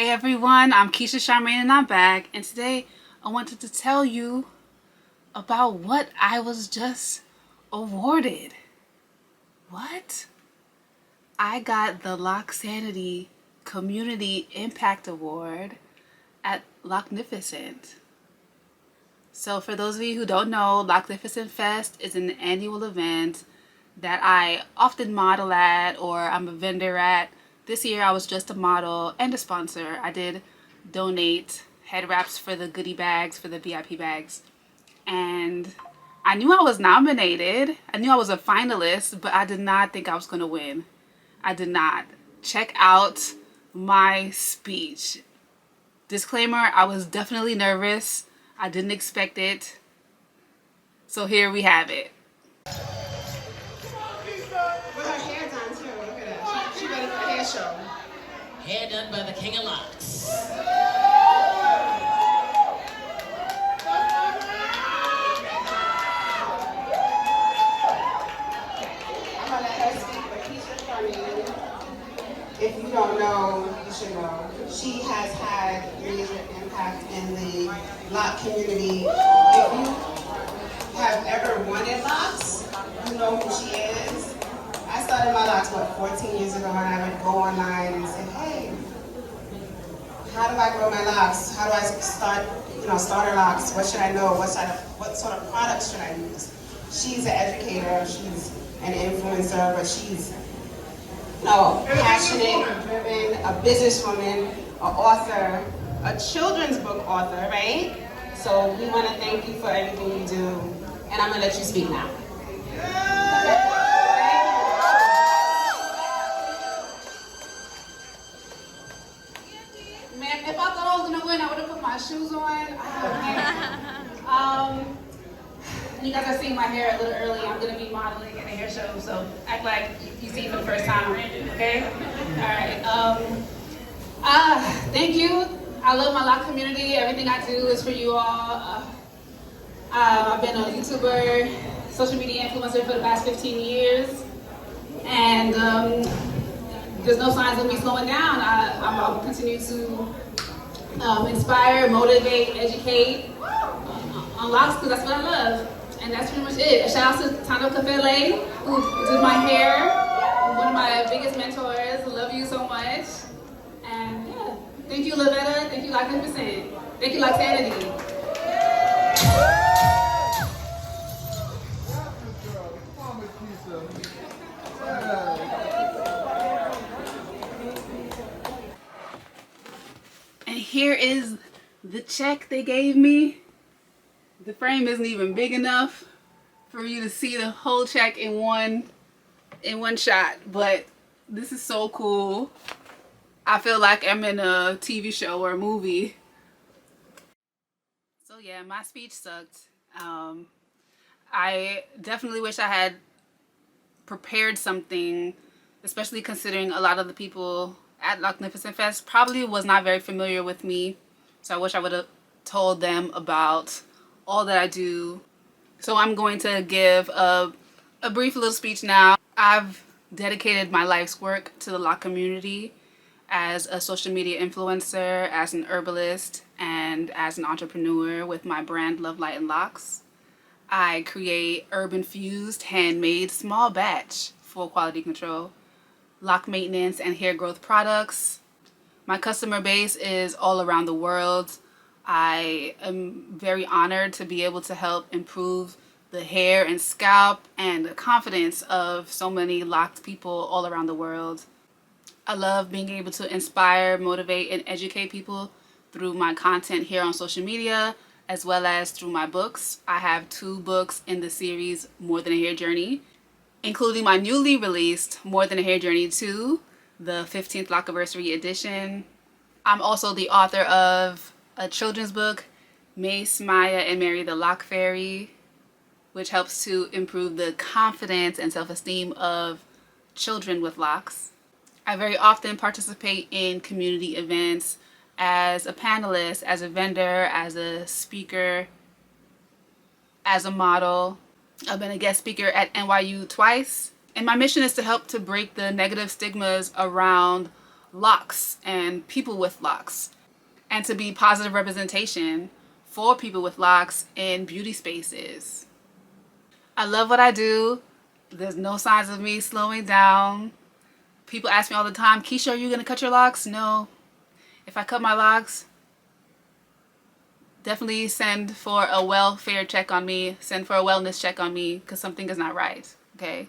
Hey everyone, I'm Keisha Charmaine and I'm back, and today I wanted to tell you about what I was just awarded. What? I got the Locksanity Community Impact Award at Locknificent. So for those of you who don't know, Locknificent Fest is an annual event that I often model at or I'm a vendor at. This year I was just a model and a sponsor. I did donate head wraps for the goodie bags, for the VIP bags. And I knew I was nominated. I knew I was a finalist, but I did not think I was going to win. I did not. Check out my speech. Disclaimer, I was definitely nervous. I didn't expect it. So here we have it. With her hair done too. Look at that. She ready for the hair show. Hair done by the King of Locks. I'm gonna let her speak, but Keisha Felix, if you don't know, you should know. She has had major impact in the lock community. If you have ever wanted locks, you know who she is. I started my locks, 14 years ago, and I would go online and say, hey, how do I grow my locks? How do I start, starter locks? What should I know? What sort of products should I use? She's an educator, she's an influencer, but she's passionate, driven, a businesswoman, an author, a children's book author, right? So we want to thank you for everything you do, and I'm gonna let you speak now. Man, if I thought I was gonna win, I would have put my shoes on. You guys are seeing my hair a little early. I'm gonna be modeling at a hair show, so act like you see it for the first time, okay? All right. Thank you. I love my lock community. Everything I do is for you all. I've been a YouTuber, social media influencer for the past 15 years, and there's no signs of me slowing down. I'll continue to inspire, motivate, educate on locks because that's what I love. And that's pretty much it. Shout out to Covert Ave who did my hair, one of my biggest mentors. Love you so much. And yeah, thank you, Lavetta. Thank you, Locknificent. Thank you, Locksanity. And here is the check they gave me. The frame isn't even big enough for you to see the whole check in one shot, but this is so cool. I feel like I'm in a TV show or a movie. So yeah, my speech sucked. I definitely wish I had prepared something, especially considering a lot of the people at Locknificent Fest probably was not very familiar with me. So I wish I would have told them about all that I do. So I'm going to give a brief little speech now. I've dedicated my life's work to the lock community as a social media influencer, as an herbalist, and as an entrepreneur with my brand Love Light and Locks. I create herb-infused, handmade, small batch, full quality control, lock maintenance and hair growth products. My customer base is all around the world. I am very honored to be able to help improve the hair and scalp and the confidence of so many locked people all around the world. I love being able to inspire, motivate, and educate people through my content here on social media, as well as through my books. I have 2 books in the series More Than a Hair Journey, including my newly released More Than a Hair Journey 2, the 15th Lockiversary edition. I'm also the author of a children's book, Mase, Maya, and Mary the Lock Fairy, which helps to improve the confidence and self-esteem of children with locks. I very often participate in community events as a panelist, as a vendor, as a speaker, as a model. I've been a guest speaker at NYU twice, and my mission is to help to break the negative stigmas around locks and people with locks, and to be positive representation for people with locks in beauty spaces. I love what I do. There's no signs of me slowing down. People ask me all the time, Keisha, are you going to cut your locks? No. If I cut my locks, definitely send for a welfare check on me. Send for a wellness check on me, because something is not right. Okay?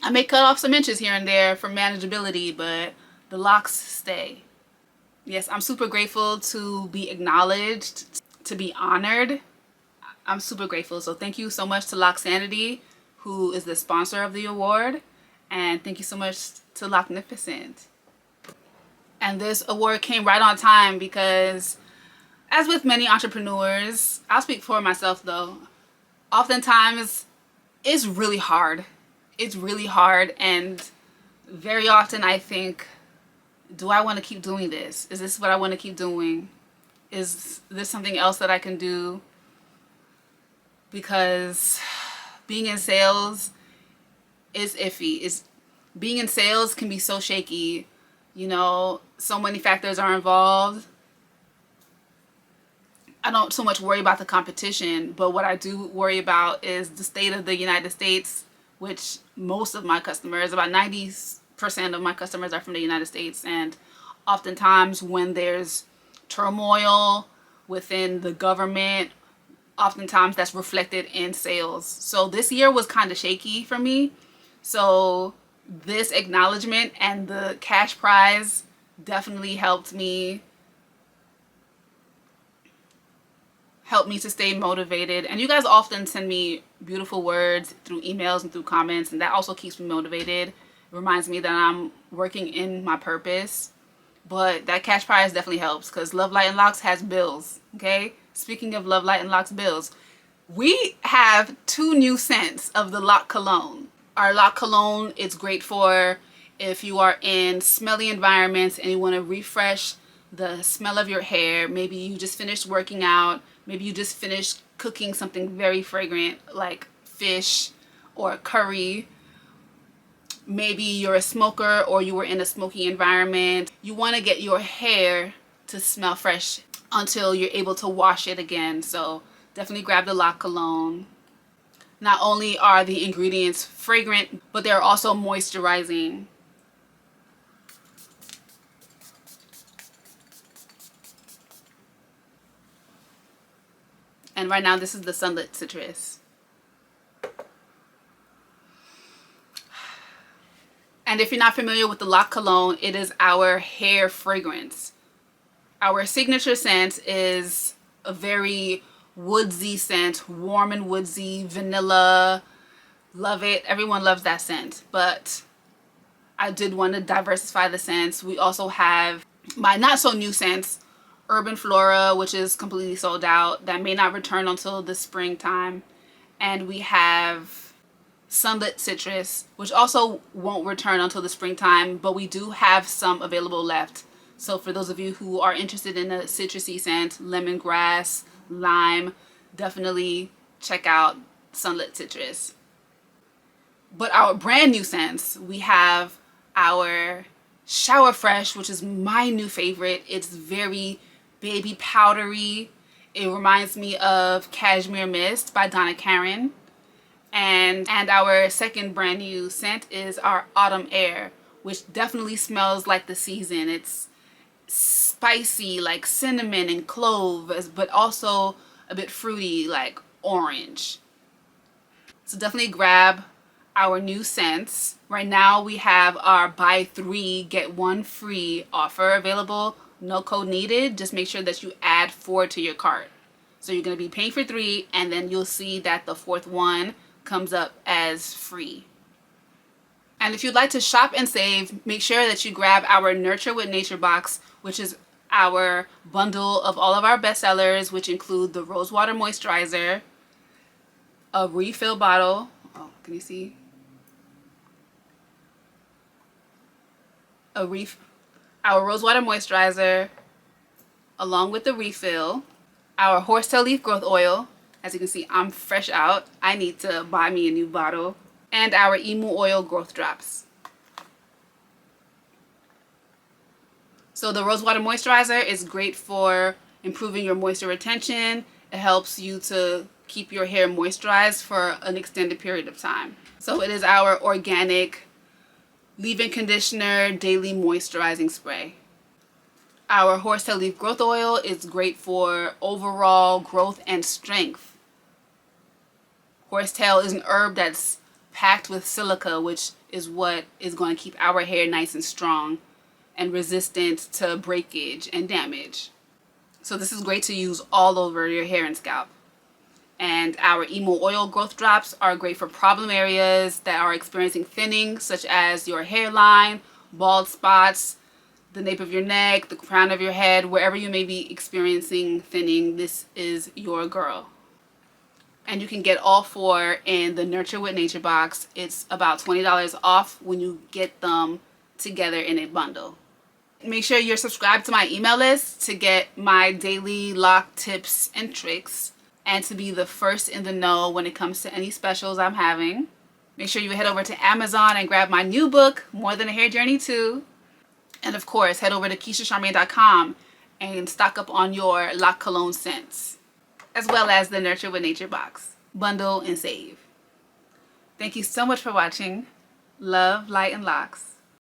I may cut off some inches here and there for manageability, but the locks stay. Yes, I'm super grateful to be acknowledged, to be honored. I'm super grateful. So thank you so much to Locksanity, who is the sponsor of the award. And thank you so much to Locknificent. And this award came right on time because, as with many entrepreneurs, I'll speak for myself though, oftentimes it's really hard. It's really hard, and very often I think, do I want to keep doing this? Is this what I want to keep doing? Is this something else that I can do? Because being in sales is iffy. Being in sales can be so shaky. You know, so many factors are involved. I don't so much worry about the competition, but what I do worry about is the state of the United States, which most of my customers, about 90% of my customers are from the United States. And oftentimes when there's turmoil within the government, oftentimes that's reflected in sales. So this year was kind of shaky for me. So this acknowledgement and the cash prize definitely helped me to stay motivated. And you guys often send me beautiful words through emails and through comments, and that also keeps me motivated. It reminds me that I'm working in my purpose. But that cash prize definitely helps, because Love, Light, and Locks has bills. Okay? Speaking of Love, Light, and Locks bills, we have 2 new scents of the Lock Cologne. Our Lock Cologne is great for if you are in smelly environments and you want to refresh the smell of your hair. Maybe you just finished working out. Maybe you just finished cooking something very fragrant like fish or curry. Maybe you're a smoker or you were in a smoky environment. You want to get your hair to smell fresh until you're able to wash it again. So definitely grab the Lock Cologne. Not only are the ingredients fragrant, but they're also moisturizing. And right now this is the Sunlit Citrus. And if you're not familiar with the Lock Cologne, it is our hair fragrance. Our signature scent is a very woodsy scent, warm and woodsy, vanilla. Love it. Everyone loves that scent. But I did want to diversify the scents. We also have my not so new scents, Urban Flora, which is completely sold out. That may not return until the springtime. And we have Sunlit Citrus, which also won't return until the springtime, but we do have some available left. So for those of you who are interested in a citrusy scent, lemongrass, lime, definitely check out Sunlit Citrus. But our brand new scents, we have our Shower Fresh, which is my new favorite. It's very baby powdery. It reminds me of Cashmere Mist by Donna Karan. And our second brand new scent is our Autumn Air, which definitely smells like the season. It's spicy like cinnamon and clove, but also a bit fruity like orange. So definitely grab our new scents. Right now we have our buy 3 get 1 free offer available. No code needed. Just make sure that you add 4 to your cart. So you're going to be paying for 3, and then you'll see that the 4th one comes up as free. And if you'd like to shop and save, make sure that you grab our Nurture with Nature box, which is our bundle of all of our bestsellers, which include the Rosewater Moisturizer, a refill bottle. Oh, can you see? Our Rosewater Moisturizer, along with the refill, our Horsetail Leaf Growth Oil. As you can see, I'm fresh out. I need to buy me a new bottle. And our Emu Oil Growth Drops. So the Rosewater Moisturizer is great for improving your moisture retention. It helps you to keep your hair moisturized for an extended period of time. So it is our organic leave-in conditioner daily moisturizing spray. Our horsetail leaf growth oil is great for overall growth and strength. Horsetail is an herb that's packed with silica, which is what is going to keep our hair nice and strong and resistant to breakage and damage. So this is great to use all over your hair and scalp. And our Emo Oil Growth Drops are great for problem areas that are experiencing thinning, such as your hairline, bald spots, the nape of your neck, the crown of your head, wherever you may be experiencing thinning. This is your girl. And you can get all four in the Nurture with Nature box. It's about $20 off when you get them together in a bundle. Make sure you're subscribed to my email list to get my daily lock tips and tricks and to be the first in the know when it comes to any specials I'm having. Make sure you head over to Amazon and grab my new book, More Than a Hair Journey 2. And of course, head over to KeishaCharmaine.com and stock up on your lock cologne scents, as well as the Nurture with Nature box. Bundle and save. Thank you so much for watching. Love, light, and locks.